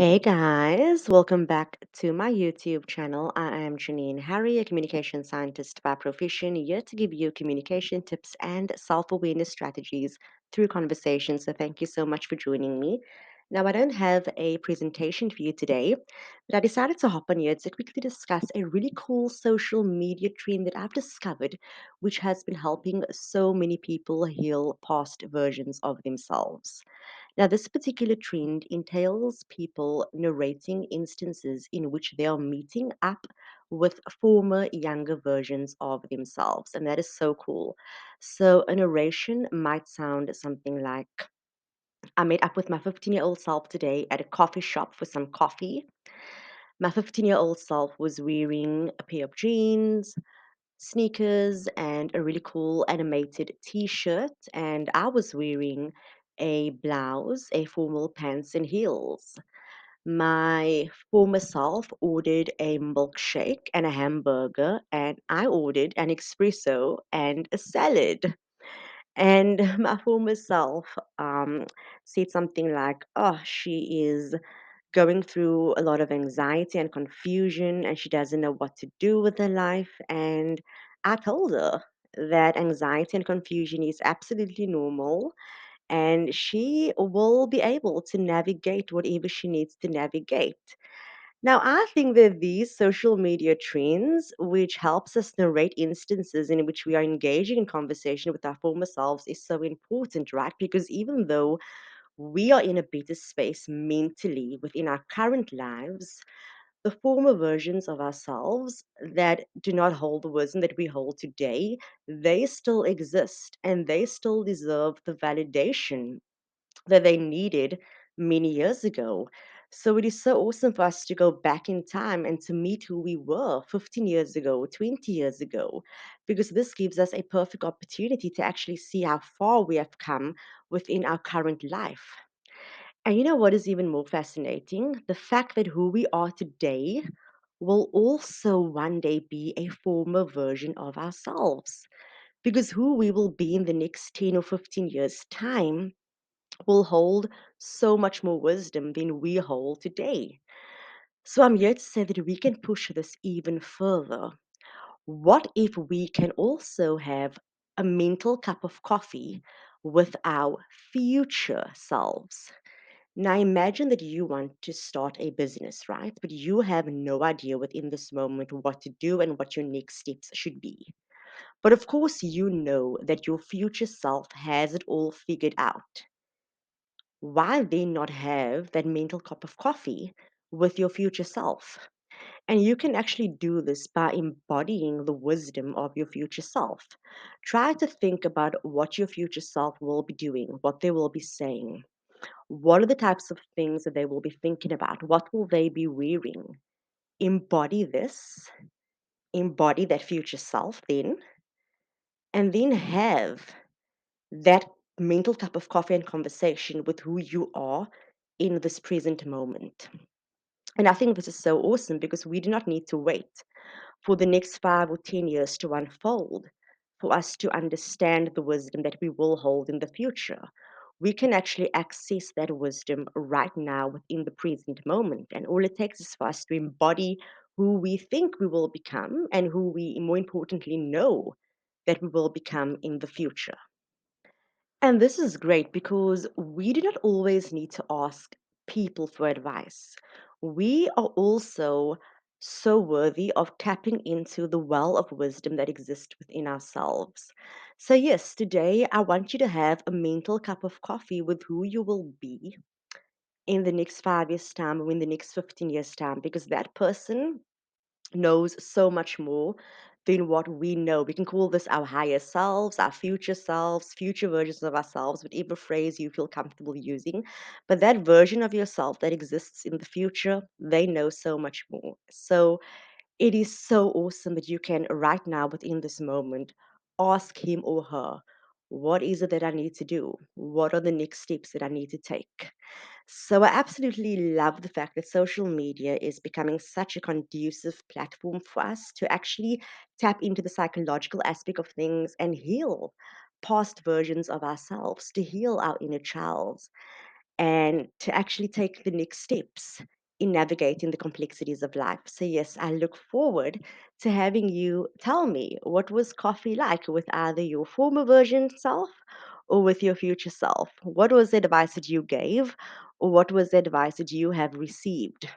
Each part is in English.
Hey guys, welcome back to my YouTube channel. I am Janine Harry, a communication scientist by profession, here to give you communication tips and self awareness strategies through conversation. So, thank you so much for joining me. Now, I don't have a presentation for you today, but I decided to hop on here to quickly discuss a really cool social media trend that I've discovered, which has been helping so many people heal past versions of themselves. Now, this particular trend entails people narrating instances in which they are meeting up with former younger versions of themselves. And that is so cool. So, a narration might sound something like, I met up with my 15-year-old self today at a coffee shop for some coffee. My 15-year-old self was wearing a pair of jeans, sneakers, and a really cool animated t shirt. And I was wearing a blouse, a formal pants, and heels. My former self ordered a milkshake and a hamburger, and I ordered an espresso and a salad. And my former self said something like, oh, she is going through a lot of anxiety and confusion, and she doesn't know what to do with her life. And I told her that anxiety and confusion is absolutely normal, and she will be able to navigate whatever she needs to navigate. Now, I think that these social media trends, which helps us narrate instances in which we are engaging in conversation with our former selves, is so important, right? Because even though we are in a better space mentally within our current lives, the former versions of ourselves that do not hold the wisdom that we hold today, they still exist and they still deserve the validation that they needed many years ago. So it is so awesome for us to go back in time and to meet who we were 15 years ago, 20 years ago, because this gives us a perfect opportunity to actually see how far we have come within our current life. And you know what is even more fascinating? The fact that who we are today will also one day be a former version of ourselves. Because who we will be in the next 10 or 15 years' time will hold so much more wisdom than we hold today. So I'm here to say that we can push this even further. What if we can also have a mental cup of coffee with our future selves? Now imagine that you want to start a business, right? But you have no idea within this moment what to do and what your next steps should be. But of course, you know that your future self has it all figured out. Why then not have that mental cup of coffee with your future self? And you can actually do this by embodying the wisdom of your future self. Try to think about what your future self will be doing, what they will be saying. What are the types of things that they will be thinking about? What will they be wearing? Embody this, embody that future self then, and then have that mental cup of coffee and conversation with who you are in this present moment. And I think this is so awesome because we do not need to wait for the next 5 or 10 years to unfold for us to understand the wisdom that we will hold in the future. We can actually access that wisdom right now within the present moment. And all it takes is for us to embody who we think we will become and who we, more importantly, know that we will become in the future. And this is great because we do not always need to ask people for advice. We are also so worthy of tapping into the well of wisdom that exists within ourselves. So, yes, today I want you to have a mental cup of coffee with who you will be in the next 5 years' time or in the next 15 years' time, because that person knows so much more than what we know. We can call this our higher selves, future versions of ourselves, whatever phrase you feel comfortable using. But that version of yourself that exists in the future, they know so much more. So it is so awesome that you can, right now, within this moment, ask him or her, what is it that I need to do? What are the next steps that I need to take? So I absolutely love the fact that social media is becoming such a conducive platform for us to actually tap into the psychological aspect of things and heal past versions of ourselves, to heal our inner childs. and to actually take the next steps in navigating the complexities of life. So, yes, I look forward to having you tell me what was coffee like with either your former version self or with your future self. What was the advice that you gave, or what was the advice that you have received?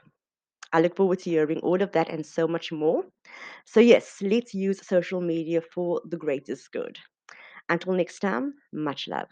I look forward to hearing all of that and so much more. So, yes, let's use social media for the greatest good. Until next time, much love.